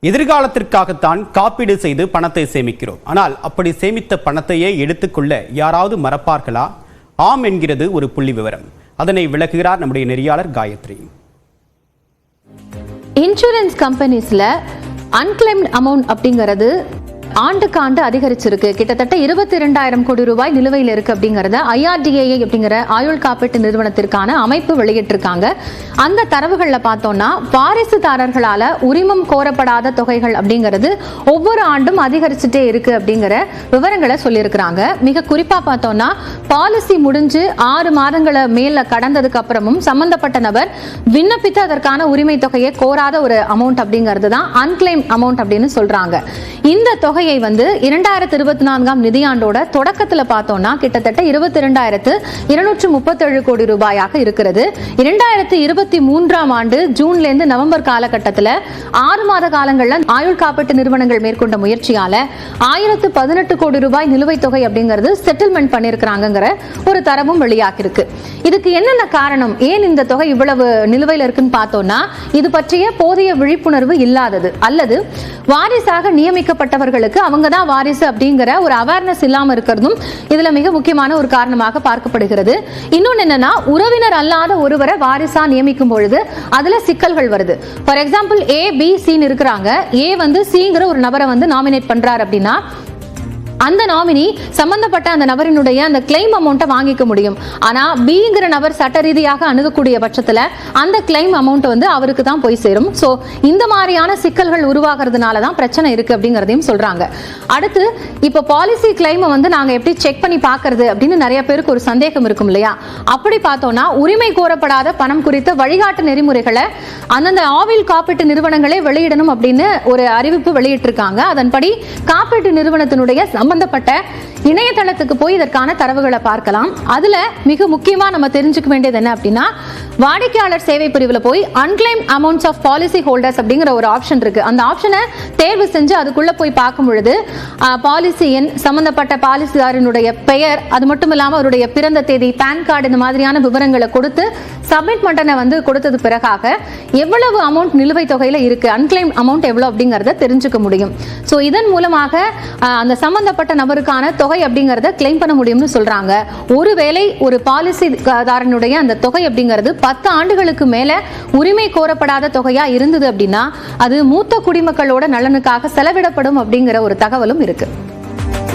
எதிர்காலத்திற்காகத்தான் காப்பீடு செய்து பணத்தை சேமிக்கிறோம். ஆனால் அப்படி சேமித்த பணத்தையே எடுத்துக்கொள்ள யாராவது மறப்பார்களா? ஆம் என்கிறது ஒரு புள்ளி விவரம். அதனை விளக்குகிறார் நம்முடைய நெறியாளர் காயத்ரி. இன்சூரன்ஸ் கம்பெனிஸ்ல அன்கிளைம்ட் அமௌண்ட் அப்படிங்கிறது ஆண்டுக்கு ஆண்டு அதிகரிச்சிருக்கு. கிட்டத்தட்ட 22,000 கோடி ரூபாய் நிலுவையில் இருக்கு அப்படிங்கறத IRDAI அப்படிங்கிற ஆயுள் காப்பீட்டு நிறுவனத்திற்கான அமைப்பு வெளியிட்டிருக்காங்க. அந்த தரவுகள்ல பார்த்தோம்னா வாரிசுதாரர்களால உரிமம் கோரப்படாத தொகைகள் அப்படிங்கிறது ஒவ்வொரு ஆண்டும் அதிகரிச்சுட்டே இருக்கு அப்படிங்கிற விவரங்களை சொல்லியிருக்கிறாங்க. மிக குறிப்பா பார்த்தோம்னா பாலிசி முடிஞ்சு 6 மாதங்களை மேல கடந்ததுக்கு அப்புறமும் சம்பந்தப்பட்ட நபர் விண்ணப்பித்து அதற்கான உரிமை தொகையை கோராத ஒரு அமௌண்ட் அப்படிங்கிறது தான் அன்கிளைம் அமௌண்ட் அப்படின்னு சொல்றாங்க. இந்த தொகையை 2024 நிதியாண்டோட தொடக்கத்துல பார்த்தோம்னா கிட்டத்தட்ட 22,237 கோடி ரூபாயாக இருக்கிறது. 2023 ஆண்டு ஜூன்ல இருந்து நவம்பர் காலகட்டத்தில் 6 மாத காலங்கள்ல ஆயுள் காப்பீட்டு நிறுவனங்கள் மேற்கொண்ட முயற்சியால 1018 கோடி ரூபாய் நிலுவைத் தொகை அப்படிங்கிறது செட்டில்மெண்ட் பண்ணிருக்கிறாங்கிற ஒரு தரவும் வெளியாகிருக்கு. இதுக்கு என்னென்ன காரணம், ஏன் இந்த தொகை இவ்வளவு நிலுவையில் இருக்குன்னு பார்த்தோம்னா இது பற்றிய போதிய விழிப்புணர்வு இல்லாதது அல்லது வாரிசாக நியமிக்கப்பட்டவர்களுக்கு அவங்க தான் வாரிசு அப்படிங்கிற ஒரு அவேர்னஸ் இல்லாம இருக்கிறதும் இதுல மிக முக்கியமான ஒரு காரணமாக பார்க்கப்படுகிறது. இன்னொன்னு என்னன்னா, உறவினர் அல்லாத ஒருவரை வாரிசா நியமிக்கும் பொழுது அதுல சிக்கல்கள் வருது. ஃபார் எக்ஸாம்பிள் ABC இருக்கிறாங்க, A Cங்கிற ஒரு நபரை நாமினேட் பண்றாரு அப்படின்னா அந்த நாமினி சம்பந்தப்பட்ட அந்த நபரினுடைய அந்த கிளைம் அமௌண்ட்டை வாங்கிக்க முடியும். ஆனா Bங்கிற நபர் சட்ட ரீதியாக அணுகக்கூடிய பட்சத்துல அந்த கிளைம் அமௌண்ட் அவருக்கு தான் போய் சேரும். சோ இந்த மாதிரியான சிக்கல்கள் உருவாகிறதுனால தான் பிரச்சனை இருக்கு அப்படிங்கறதையும் சொல்றாங்க. அடுத்து இப்ப பாலிசி கிளைம் நாங்க எப்படி செக் பண்ணி பாக்குறது அப்படின்னு நிறைய பேருக்கு ஒரு சந்தேகம் இருக்கும் இல்லையா? அப்படி பார்த்தோம்னா உரிமை கோரப்படாத பணம் குறித்த வழிகாட்டு நெறிமுறைகளை அந்தந்த ஆயுள் காப்பீட்டு நிறுவனங்களே வெளியிடணும் அப்படின்னு ஒரு அறிவிப்பு வெளியிட்டிருக்காங்க. அதன்படி காப்பீட்டு நிறுவனத்தினுடைய சம்பந்தப்பட்ட இணையதளத்துக்கு போய் இதற்கான தரவுகளை பார்க்கலாம். அதுல மிக முக்கியமா நம்ம தெரிஞ்சுக்க வேண்டியது என்ன அப்படின்னா, வாடிக்கையாளர் சேவை பிரிவுல போய் unclaimed amounts of policy holders அப்படிங்கிற ஒரு ஆப்ஷன் இருக்கு. அந்த ஆப்ஷனை தேர்வு செஞ்சு அதுக்குள்ள போய் பார்க்கும் பொழுது பாலிசி எண், சம்பந்தப்பட்ட பாலிசிதாரனுடைய பெயர், அது மட்டும் இல்லாம அவருடைய பிறந்த தேதி, பேன் கார்டு, இந்த மாதிரியான விவரங்களை கொடுத்து சப்மிட் பட்டனை கொடுத்தது பிறகாக எவ்வளவு அமௌண்ட் நிலுவைத் தொகையில இருக்கு, அன்கிளைம் அமௌண்ட் எவ்வளவு அப்படிங்கறத தெரிஞ்சுக்க முடியும். சோ இதன் மூலமாக அந்த சம்பந்தப்பட்ட நபருக்கான தொகை அப்படிங்கறத கிளைம் பண்ண முடியும்னு சொல்றாங்க. ஒருவேளை ஒரு பாலிசிதாரனுடைய அந்த தொகை அப்படிங்கிறது 10 ஆண்டுகளுக்கு மேல உரிமை கோரப்படாத தொகையா இருந்தது அப்படின்னா அது மூத்த குடிமக்களோட நலனுக்காக செலவிடப்படும் அப்படிங்கிற ஒரு தகவலும் இருக்கு.